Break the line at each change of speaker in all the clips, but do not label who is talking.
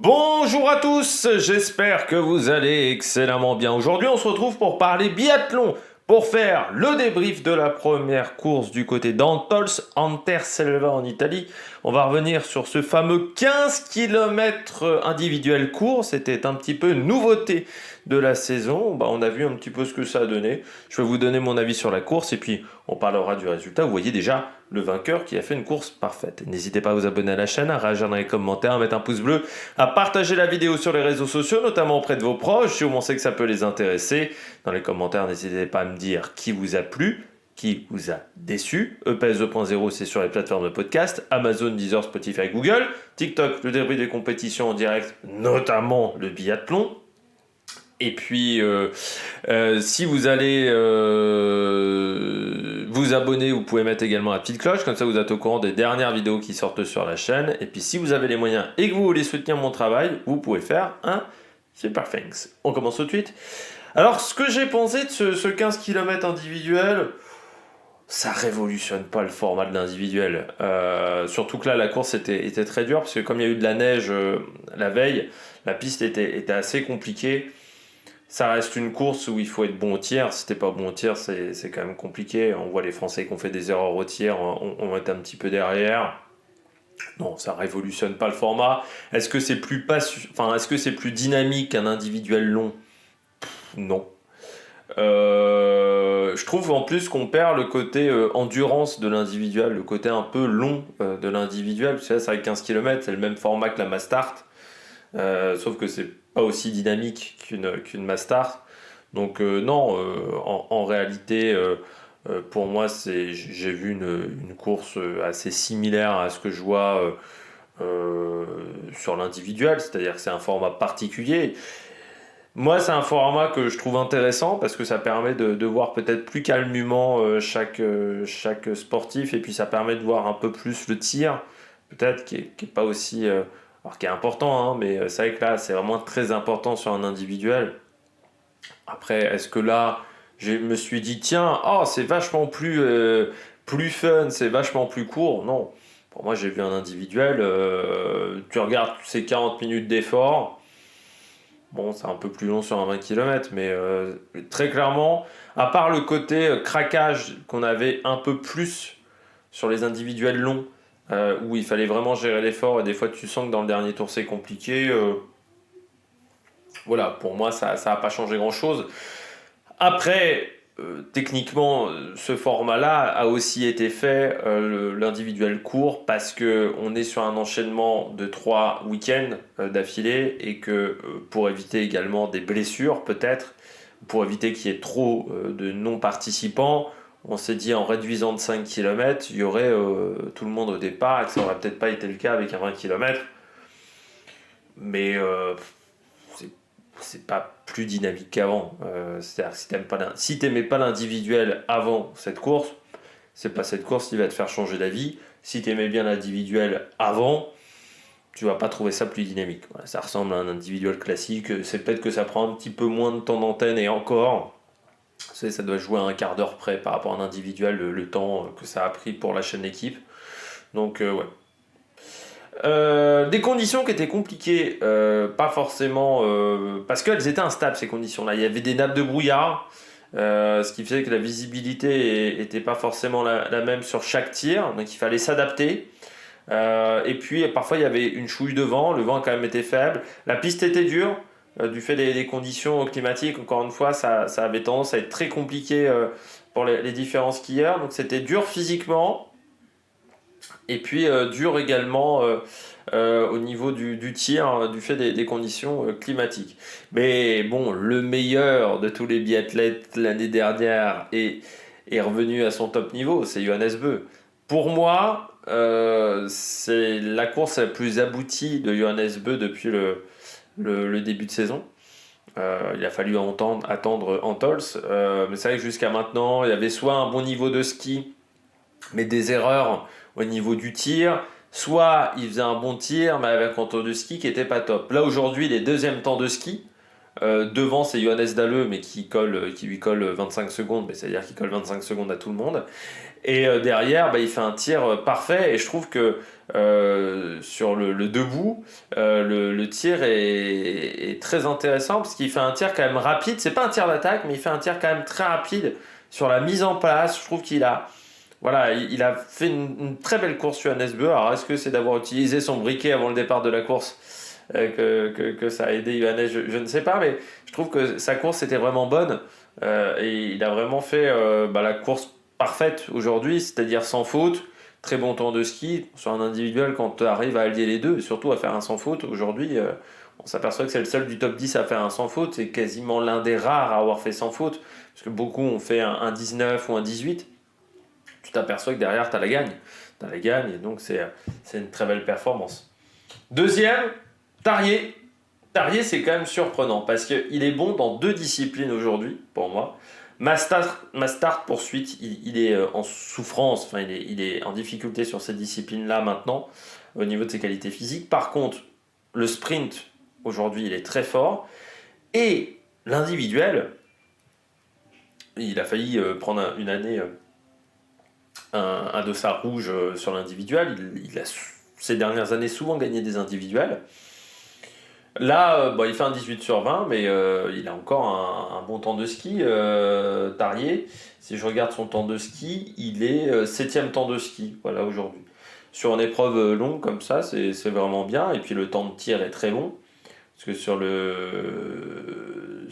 Bonjour à tous, j'espère que vous allez excellemment bien. Aujourd'hui, on se retrouve pour parler biathlon, pour faire le débrief de la première course du côté d'Antols, Anterselva en Italie. On va revenir sur ce fameux 15 km individuel court, c'était un petit peu nouveauté de la saison. On a vu un petit peu ce que ça a donné. Je vais vous donner mon avis sur la course et puis on parlera du résultat. Vous voyez déjà le vainqueur qui a fait une course parfaite. N'hésitez pas à vous abonner à la chaîne, à réagir dans les commentaires, à mettre un pouce bleu, à partager la vidéo sur les réseaux sociaux, notamment auprès de vos proches, si vous pensez que ça peut les intéresser. Dans les commentaires, n'hésitez pas à me dire qui vous a plu, qui vous a déçu. EPS 2.0, c'est sur les plateformes de podcast, Amazon, Deezer, Spotify, Google. TikTok, le débrief des compétitions en direct, notamment le biathlon. Et puis, si vous allez vous abonner, vous pouvez mettre également la petite cloche, comme ça vous êtes au courant des dernières vidéos qui sortent sur la chaîne. Et puis, si vous avez les moyens et que vous voulez soutenir mon travail, vous pouvez faire un super thanks. On commence tout de suite. Alors, ce que j'ai pensé de ce 15 km individuel, ça révolutionne pas le format de l'individuel. Surtout que là, la course était très dure, parce que comme il y a eu de la neige la veille, la piste était assez compliquée. Ça reste une course où il faut être bon au tir. Si t'es pas bon au tir, c'est quand même compliqué. On voit les Français qui ont fait des erreurs au tir, on est un petit peu derrière. Non, ça révolutionne pas le format. Est-ce que c'est est-ce que c'est plus dynamique qu'un individuel long? Non. Je trouve en plus qu'on perd le côté endurance de l'individuel, le côté un peu long de l'individuel. Parce que là, c'est avec 15 km, c'est le même format que la Mass Start. Sauf que c'est pas aussi dynamique qu'une Mass Start. Donc non, en réalité, pour moi, j'ai vu une course assez similaire à ce que je vois sur l'individuel, c'est-à-dire que c'est un format particulier. Moi, c'est un format que je trouve intéressant parce que ça permet de voir peut-être plus calmement chaque sportif et puis ça permet de voir un peu plus le tir, peut-être qui est pas aussi... alors qui est important, hein, mais c'est vrai que là, c'est vraiment très important sur un individuel. Après, est-ce que là, je me suis dit, tiens, oh, c'est vachement plus fun, c'est vachement plus court? Non. Pour moi, j'ai vu un individuel, tu regardes ces 40 minutes d'effort. Bon, c'est un peu plus long sur un 20 km, mais très clairement, à part le côté craquage qu'on avait un peu plus sur les individuels longs, où il fallait vraiment gérer l'effort, et des fois tu sens que dans le dernier tour c'est compliqué, voilà, pour moi ça n'a pas changé grand-chose. Après, techniquement, ce format-là a aussi été fait, l'individuel court, parce qu'on est sur un enchaînement de 3 week-ends d'affilée et que pour éviter également des blessures, peut-être, pour éviter qu'il y ait trop de non-participants, on s'est dit en réduisant de 5 km, il y aurait tout le monde au départ et que ça n'aurait peut-être pas été le cas avec un 20 km. Mais c'est pas plus dynamique qu'avant. C'est-à-dire que si t'aimais pas l'individuel avant cette course, c'est pas cette course qui va te faire changer d'avis. Si t'aimais bien l'individuel avant, tu vas pas trouver ça plus dynamique. Voilà, ça ressemble à un individuel classique. C'est peut-être que ça prend un petit peu moins de temps d'antenne et encore. Ça doit jouer à un quart d'heure près par rapport à un individuel, le temps que ça a pris pour la chaîne équipe. Donc ouais. Des conditions qui étaient compliquées, pas forcément parce qu'elles étaient instables ces conditions-là. Il y avait des nappes de brouillard, ce qui faisait que la visibilité était pas forcément la même sur chaque tir, donc il fallait s'adapter. Et puis parfois il y avait une chouille de vent, le vent quand même était faible, la piste était dure. Du fait des conditions climatiques, encore une fois, ça avait tendance à être très compliqué pour les différents skieurs. Donc c'était dur physiquement, et puis dur également au niveau du tir, du fait des conditions climatiques. Mais bon, le meilleur de tous les biathlètes l'année dernière est revenu à son top niveau, c'est Johannes Beu. Pour moi, c'est la course la plus aboutie de Johannes Beu depuis le début de saison. Il a fallu attendre Antols, mais c'est vrai que jusqu'à maintenant, il y avait soit un bon niveau de ski, mais des erreurs au niveau du tir, soit il faisait un bon tir, mais avec un temps de ski qui n'était pas top. Là aujourd'hui, les deuxièmes temps de ski, Devant, c'est Johannes Dalle, mais qui lui colle 25 secondes, mais c'est-à-dire qu'il colle 25 secondes à tout le monde. Et derrière, bah, il fait un tir parfait. Et je trouve que sur le debout, le tir est très intéressant parce qu'il fait un tir quand même rapide. C'est pas un tir d'attaque, mais il fait un tir quand même très rapide sur la mise en place. Je trouve qu'il a, voilà, il a fait une très belle course sur Johannes Beu. Alors, est-ce que c'est d'avoir utilisé son briquet avant le départ de la course que ça a aidé Johannes, je ne sais pas, mais je trouve que sa course était vraiment bonne. Et il a vraiment fait la course parfaite aujourd'hui, c'est-à-dire sans faute, très bon temps de ski. Sur un individuel, quand tu arrives à allier les deux, et surtout à faire un sans faute, aujourd'hui, on s'aperçoit que c'est le seul du top 10 à faire un sans faute. C'est quasiment l'un des rares à avoir fait sans faute, parce que beaucoup ont fait un 19 ou un 18. Tu t'aperçois que derrière, tu as la gagne. Tu as la gagne, et donc c'est une très belle performance. Deuxième, Tarier. Tarier, c'est quand même surprenant parce qu'il est bon dans deux disciplines aujourd'hui, pour moi. Ma start poursuite, il est en souffrance, enfin, il est en difficulté sur cette discipline-là maintenant, au niveau de ses qualités physiques. Par contre, le sprint, aujourd'hui, il est très fort. Et l'individuel, il a failli prendre une année un dossard rouge sur l'individuel. Il a ces dernières années souvent gagné des individuels. Là, il fait un 18 sur 20, mais il a encore un bon temps de ski, Tarier. Si je regarde son temps de ski, il est 7e temps de ski, voilà, aujourd'hui. Sur une épreuve longue comme ça, c'est vraiment bien. Et puis le temps de tir est très bon. Parce que sur le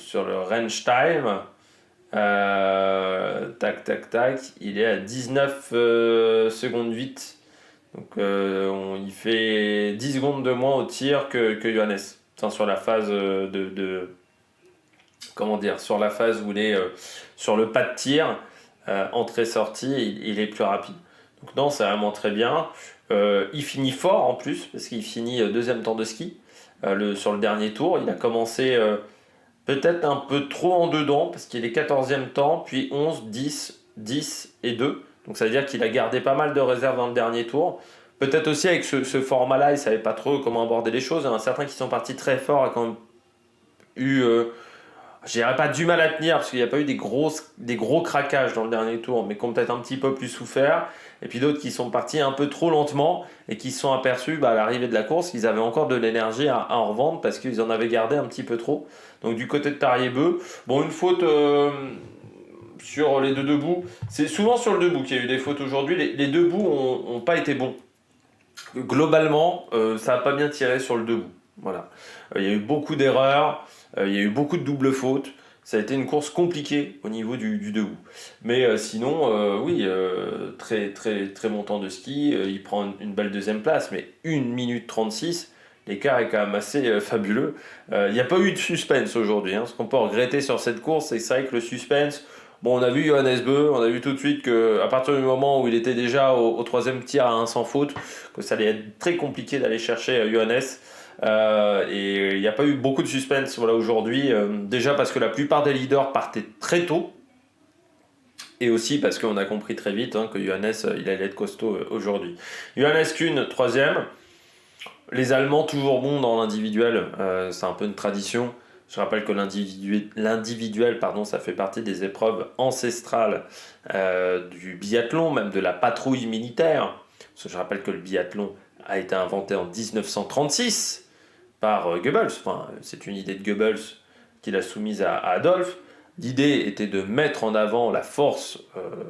range time, tac, tac, tac, il est à 19 secondes 8. Donc il fait 10 secondes de moins au tir que Johannes. Enfin, sur la phase comment dire, sur la phase où il est sur le pas de tir, entrée-sortie, il est plus rapide. Donc non, c'est vraiment très bien. Il finit fort en plus, parce qu'il finit deuxième temps de ski sur le dernier tour. Il a commencé peut-être un peu trop en dedans, parce qu'il est 14e temps, puis 11, 10, 10 et 2. Donc ça veut dire qu'il a gardé pas mal de réserves dans le dernier tour. Peut-être aussi avec ce format-là, il ne savait pas trop comment aborder les choses. Il y en a certains qui sont partis très fort et qui ont eu, je dirais pas du mal à tenir, parce qu'il n'y a pas eu des gros craquages dans le dernier tour, mais qui ont peut-être un petit peu plus souffert. Et puis d'autres qui sont partis un peu trop lentement et qui se sont aperçus à l'arrivée de la course qu'ils avaient encore de l'énergie à en revendre parce qu'ils en avaient gardé un petit peu trop. Donc du côté de Tarier-Beu, bon, une faute sur les deux debout. C'est souvent sur le debout qu'il y a eu des fautes aujourd'hui. Les debout n'ont pas été bons. Globalement, ça n'a pas bien tiré sur le debout. Voilà. Il y a eu beaucoup d'erreurs, il y a eu beaucoup de doubles fautes. Ça a été une course compliquée au niveau du debout. Mais sinon, oui, très, très, très bon temps de ski. Il prend une belle deuxième place, mais 1 minute 36. L'écart est quand même assez fabuleux. Il n'y a pas eu de suspense aujourd'hui. Ce qu'on peut regretter sur cette course, c'est vrai que le suspense. Bon, on a vu Johannes Beu, on a vu tout de suite qu'à partir du moment où il était déjà au troisième tir à 1 sans faute, que ça allait être très compliqué d'aller chercher Johannes. Et il n'y a pas eu beaucoup de suspense aujourd'hui. Déjà parce que la plupart des leaders partaient très tôt. Et aussi parce qu'on a compris très vite que Johannes, il allait être costaud aujourd'hui. Johannes Kuhn, troisième. Les Allemands, toujours bons dans l'individuel. C'est un peu une tradition. Je rappelle que l'individuel, ça fait partie des épreuves ancestrales du biathlon, même de la patrouille militaire. Parce que je rappelle que le biathlon a été inventé en 1936 par Goebbels. Enfin, c'est une idée de Goebbels qu'il a soumise à Adolphe. L'idée était de mettre en avant la force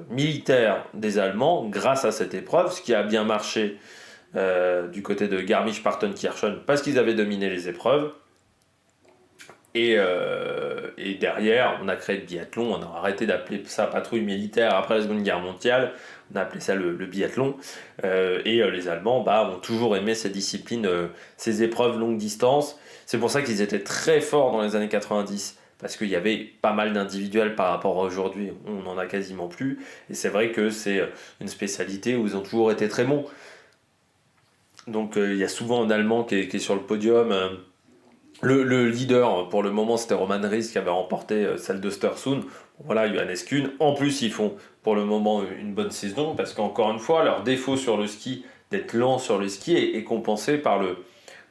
militaire des Allemands grâce à cette épreuve, ce qui a bien marché du côté de Garmisch-Partenkirchen parce qu'ils avaient dominé les épreuves. Et derrière, on a créé le biathlon, on a arrêté d'appeler ça patrouille militaire après la Seconde Guerre mondiale, on a appelé ça le biathlon. Et les Allemands ont toujours aimé ces disciplines, ces épreuves longue distance. C'est pour ça qu'ils étaient très forts dans les années 90, parce qu'il y avait pas mal d'individuels par rapport à aujourd'hui, on n'en a quasiment plus. Et c'est vrai que c'est une spécialité où ils ont toujours été très bons. Donc il y a souvent un Allemand qui est sur le podium. Le leader, pour le moment, c'était Roman Ries qui avait remporté celle d'Östersund. Voilà, Johannes Kuhn. En plus, ils font pour le moment une bonne saison parce qu'encore une fois, leur défaut sur le ski, d'être lent sur le ski, est compensé par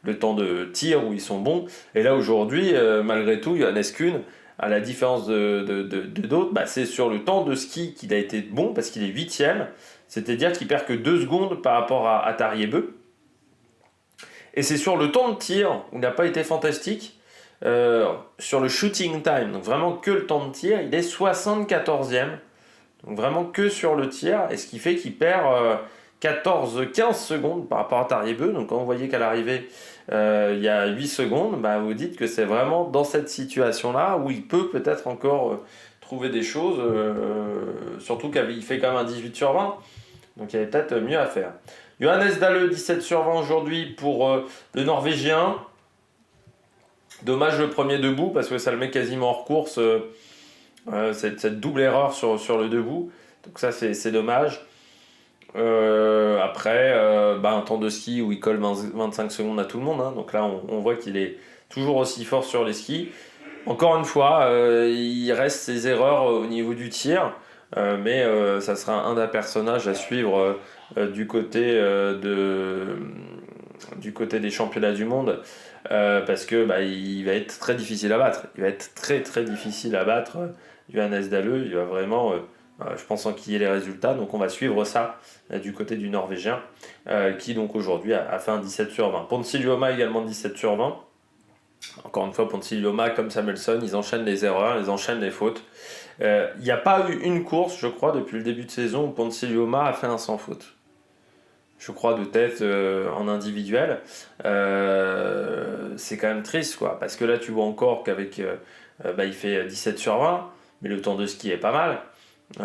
le temps de tir où ils sont bons. Et là aujourd'hui, malgré tout, Johannes Kuhn, à la différence de d'autres, c'est sur le temps de ski qu'il a été bon parce qu'il est 8e, c'est-à-dire qu'il perd que 2 secondes par rapport à Tariebeu. Et c'est sur le temps de tir où il n'a pas été fantastique. Sur le shooting time, donc vraiment que le temps de tir, il est 74e. Donc vraiment que sur le tir, et ce qui fait qu'il perd 14-15 secondes par rapport à Tariebeu. Donc quand vous voyez qu'à l'arrivée, il y a 8 secondes, vous dites que c'est vraiment dans cette situation-là où il peut peut-être encore trouver des choses, surtout qu'il fait quand même un 18 sur 20. Donc il y avait peut-être mieux à faire. Johannes Dahle, 17 sur 20 aujourd'hui pour le Norvégien. Dommage le premier debout parce que ça le met quasiment hors course, cette double erreur sur le debout. Donc ça c'est dommage. Après, un temps de ski où il colle 25 secondes à tout le monde. Hein. Donc là on voit qu'il est toujours aussi fort sur les skis. Encore une fois, il reste ses erreurs au niveau du tir. Mais ça sera un des personnages à suivre du côté des championnats du monde parce que il va être très difficile à battre. Il va être très très difficile à battre. Johannes Dahle, il va vraiment, je pense, enquiller les résultats. Donc on va suivre ça du côté du Norvégien qui donc aujourd'hui a fait un 17 sur 20. Ponsiluoma également 17 sur 20. Encore une fois, Ponsiluoma comme Samuelsson, ils enchaînent les erreurs, ils enchaînent les fautes. Il n'y a pas eu une course, je crois, depuis le début de saison où Ponsiluoma a fait un sans faute. Je crois de tête en individuel. C'est quand même triste, quoi. Parce que là, tu vois encore qu'avec... il fait 17 sur 20, mais le temps de ski est pas mal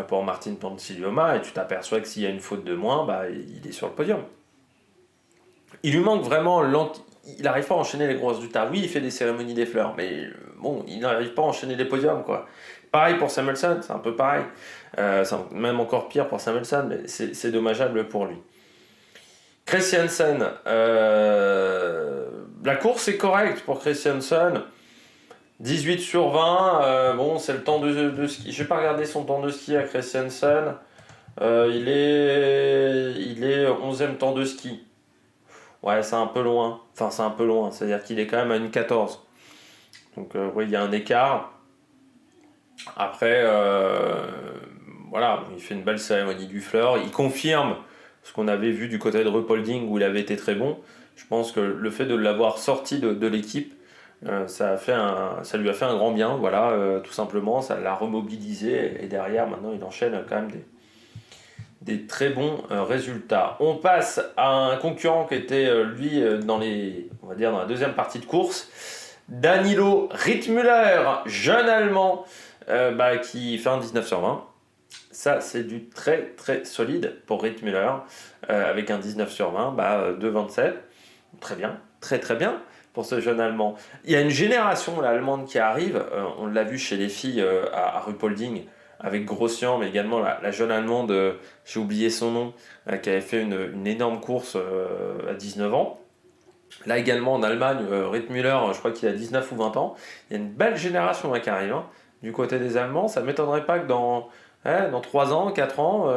pour Martin Ponsiluoma. Et tu t'aperçois que s'il y a une faute de moins, il est sur le podium. Il lui manque vraiment... Il n'arrive pas à enchaîner les grosses résultats. Oui, il fait des cérémonies des fleurs, mais bon, il n'arrive pas à enchaîner les podiums, quoi. Pareil pour Samuelsson, c'est un peu pareil. C'est même encore pire pour Samuelsson, mais c'est dommageable pour lui. Christiansen, la course est correcte pour Christiansen. 18 sur 20, c'est le temps de ski. Je n'ai pas regardé son temps de ski à Christiansen. Il est 11e temps de ski. Ouais, c'est un peu loin. Enfin, c'est un peu loin. C'est-à-dire qu'il est quand même à une 14. Donc, il y a un écart. Après, il fait une belle cérémonie du fleur. Il confirme ce qu'on avait vu du côté de Ruhpolding où il avait été très bon. Je pense que le fait de l'avoir sorti de l'équipe, ça lui a fait un grand bien. Voilà, tout simplement, ça l'a remobilisé. Et derrière, maintenant, il enchaîne quand même des très bons résultats. On passe à un concurrent qui était, dans la deuxième partie de course. Danilo Rittmüller, jeune Allemand, qui fait un 19 sur 20. Ça, c'est du très très solide pour Rittmüller, avec un 19 sur 20, 2,27. Très bien, très très bien pour ce jeune Allemand. Il y a une génération allemande qui arrive, on l'a vu chez les filles à Ruhpolding, avec Grossian, mais également la jeune Allemande, j'ai oublié son nom, qui avait fait une énorme course à 19 ans. Là également en Allemagne, Rittmüller, je crois qu'il a 19 ou 20 ans. Il y a une belle génération qui arrive du côté des Allemands. Ça ne m'étonnerait pas que dans 3 ans, 4 ans,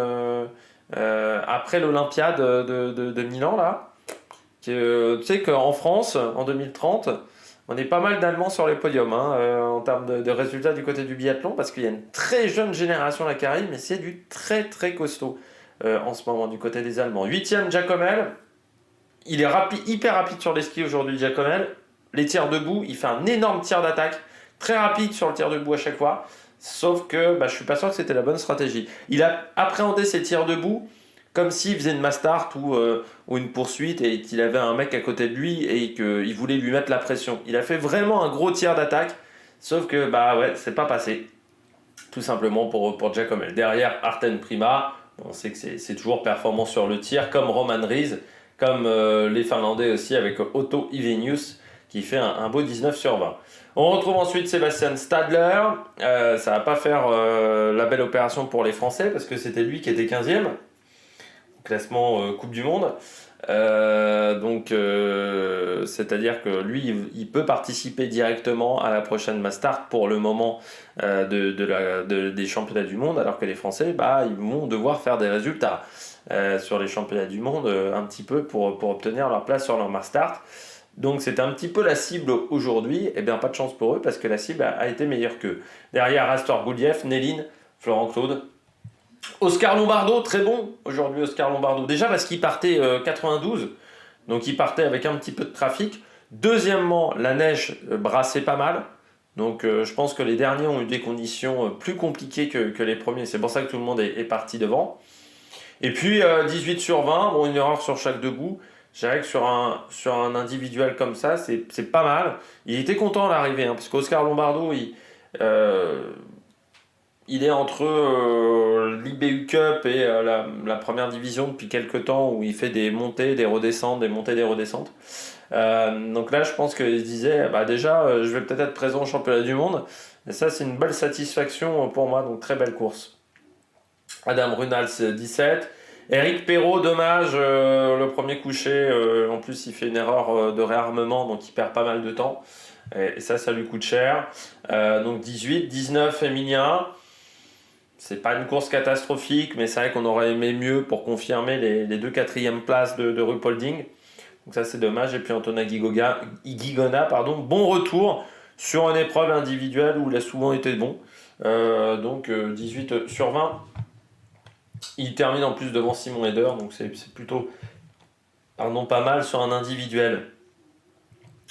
après l'Olympiade de Milan, là, tu sais qu'en France, en 2030, on est pas mal d'Allemands sur les podiums en termes de résultats du côté du biathlon, parce qu'il y a une très jeune génération là qui arrive, mais c'est du très très costaud en ce moment du côté des Allemands. 8e, Jacomel. Il est hyper rapide sur les skis aujourd'hui, Jacomel. Les tirs debout, il fait un énorme tir d'attaque, très rapide sur le tir debout à chaque fois. Sauf que je suis pas sûr que c'était la bonne stratégie. Il a appréhendé ses tirs debout comme s'il faisait une mass start ou une poursuite et qu'il avait un mec à côté de lui et qu'il voulait lui mettre la pression. Il a fait vraiment un gros tir d'attaque, sauf que c'est pas passé. Tout simplement pour Jacomel. Derrière, Arten Prima, on sait que c'est toujours performant sur le tir, comme Roman Ries, comme les Finlandais aussi avec Otto Ivenius qui fait un beau 19 sur 20. On retrouve ensuite Sébastien Stadler. Ça va pas faire la belle opération pour les Français parce que c'était lui qui était 15e au classement Coupe du Monde. C'est-à-dire que lui, il peut participer directement à la prochaine Mass Start pour le moment des championnats du monde, alors que les Français, ils vont devoir faire des résultats sur les championnats du monde un petit peu pour obtenir leur place sur leur Mass Start. Donc c'était un petit peu la cible aujourd'hui. Eh bien, pas de chance pour eux parce que la cible a été meilleure qu'eux. Derrière, Astor Goulief, Néline, Florent Claude. Oscar Lombardo, très bon aujourd'hui, Oscar Lombardo. Déjà parce qu'il partait 92, donc il partait avec un petit peu de trafic. Deuxièmement, la neige brassait pas mal. Donc je pense que les derniers ont eu des conditions plus compliquées que les premiers. C'est pour ça que tout le monde est parti devant. Et puis 18 sur 20, bon, une erreur sur chaque debout. Je dirais que sur un individuel comme ça, c'est pas mal. Il était content à l'arrivée, hein, parce qu'Oscar Lombardo, euh, il est entre l'IBU Cup et la première division depuis quelques temps où il fait des montées, des redescentes, des montées, des redescentes. Donc là, je pense qu'il se disait, bah déjà, je vais peut-être être présent au championnat du monde. Et ça, c'est une belle satisfaction pour moi, donc très belle course. Adam Runals 17. Eric Perrault, dommage, le premier couché, en plus il fait une erreur de réarmement, donc il perd pas mal de temps. Et ça lui coûte cher. Donc 18, 19, Emilien. C'est pas une course catastrophique, mais c'est vrai qu'on aurait aimé mieux pour confirmer les deux quatrièmes places de Ruhpolding. Donc ça c'est dommage. Et puis Antonin Guigona, bon retour sur une épreuve individuelle où il a souvent été bon. Donc 18 sur 20. Il termine en plus devant Simon Eder, donc c'est plutôt pas mal sur un individuel.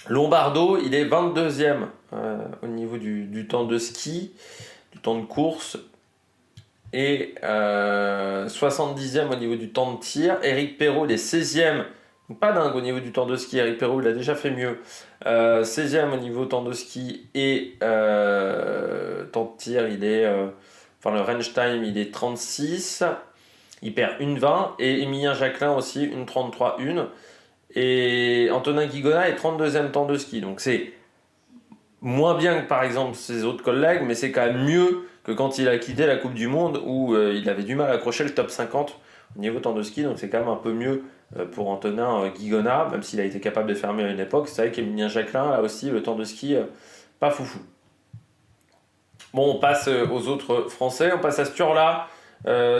Lombardo, il est 22e au niveau du temps de ski, du temps de course, et 70e au niveau du temps de tir. Eric Perrault, il est 16e, pas dingue au niveau du temps de ski. Eric Perrault, il a déjà fait mieux. 16e au niveau temps de ski et temps de tir, il est. Le range time, il est 36. Il perd une 20. Et Emilien Jacquelin aussi, une 33-1. Et Antonin Guigona est 32e temps de ski. Donc c'est moins bien que par exemple ses autres collègues, mais c'est quand même mieux que quand il a quitté la Coupe du Monde où il avait du mal à accrocher le top 50 au niveau temps de ski. Donc c'est quand même un peu mieux pour Antonin Guigona, même s'il a été capable de fermer à une époque. C'est vrai qu'Emilien Jacquelin, là aussi, le temps de ski, pas foufou. Bon, on passe aux autres Français. On passe à Sturla.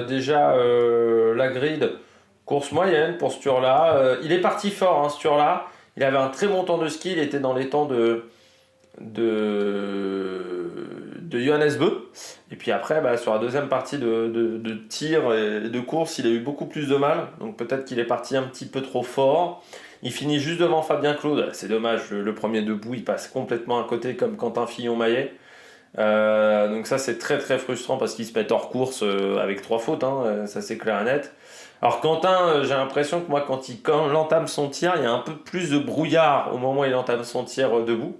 Déjà, la grid, course moyenne pour Sturla. Il est parti fort, hein, Sturla. Il avait un très bon temps de ski. Il était dans les temps de Johannes Beu. Et puis après, sur la deuxième partie de tir et de course, il a eu beaucoup plus de mal. Donc peut-être qu'il est parti un petit peu trop fort. Il finit juste devant Fabien Claude. C'est dommage, le premier debout, il passe complètement à côté comme Quentin Fillon-Maillet. Donc ça c'est très très frustrant parce qu'il se met hors course avec 3 fautes, hein, ça c'est clair et net. Alors Quentin, j'ai l'impression que moi quand il entame son tir, il y a un peu plus de brouillard au moment où il entame son tir debout.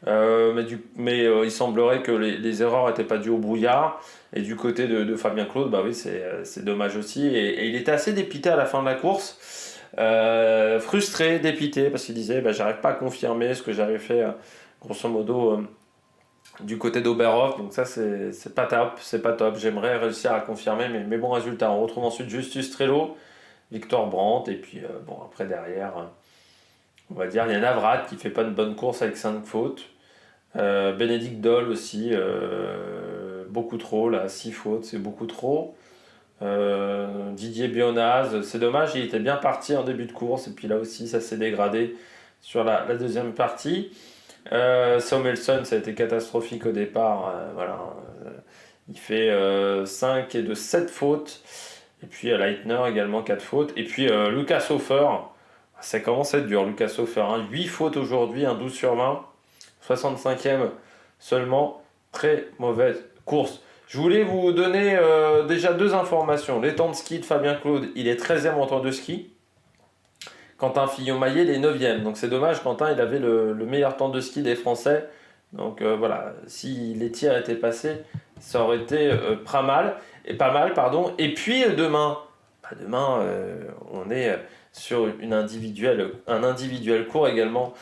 Mais il semblerait que les erreurs n'étaient pas dues au brouillard. Et du côté de Fabien Claude, bah oui, c'est dommage aussi. Et il était assez dépité à la fin de la course. Frustré, dépité, parce qu'il disait j'arrive pas à confirmer ce que j'avais fait, grosso modo, du côté d'Oberhof. Donc ça, c'est pas top. C'est pas top. J'aimerais réussir à confirmer mes bons résultats. On retrouve ensuite Justus Trello, Victor Brandt. Et puis, après, derrière, on va dire, il y a Navrat qui fait pas une bonne course avec 5 fautes. Bénédicte Doll aussi, beaucoup trop là, 6 fautes, c'est beaucoup trop. Didier Bionaz, c'est dommage, il était bien parti en début de course, et puis là aussi ça s'est dégradé sur la deuxième partie. Samuelson, ça a été catastrophique au départ, il fait 5 et de 7 fautes, et puis Leitner également 4 fautes, et puis Lucas Hofer, ça commence à être dur, Lucas Hofer, 8 fautes aujourd'hui, un 12 sur 20. 65e seulement, très mauvaise course. Je voulais vous donner déjà 2 informations. Les temps de ski de Fabien Claude, il est 13e en temps de ski. Quentin Fillon-Maillet, il est 9e. Donc c'est dommage, Quentin, il avait le meilleur temps de ski des Français. Donc voilà, si les tirs étaient passés, ça aurait été pas mal. Et puis demain, on est sur un individuel court également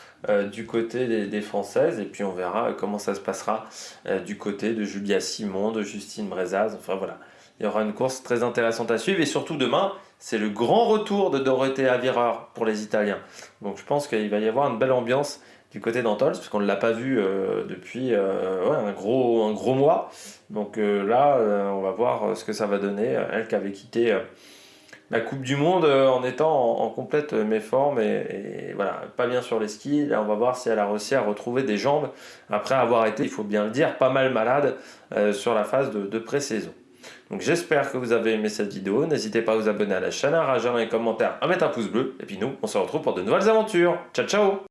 du côté des Françaises, et puis on verra comment ça se passera du côté de Julia Simon, de Justine Brezaz. Enfin voilà, il y aura une course très intéressante à suivre, et surtout demain, c'est le grand retour de Dorothée Avirard pour les Italiens. Donc je pense qu'il va y avoir une belle ambiance du côté d'Antols, parce qu'on ne l'a pas vu depuis un gros mois. Donc là, on va voir ce que ça va donner. Elle qui avait quitté la Coupe du Monde en étant en complète méforme et voilà, pas bien sur les skis. Là, on va voir si elle a réussi à retrouver des jambes après avoir été, il faut bien le dire, pas mal malade sur la phase de pré-saison. Donc j'espère que vous avez aimé cette vidéo. N'hésitez pas à vous abonner à la chaîne, à réagir dans les commentaires, à mettre un pouce bleu. Et puis nous, on se retrouve pour de nouvelles aventures. Ciao ciao!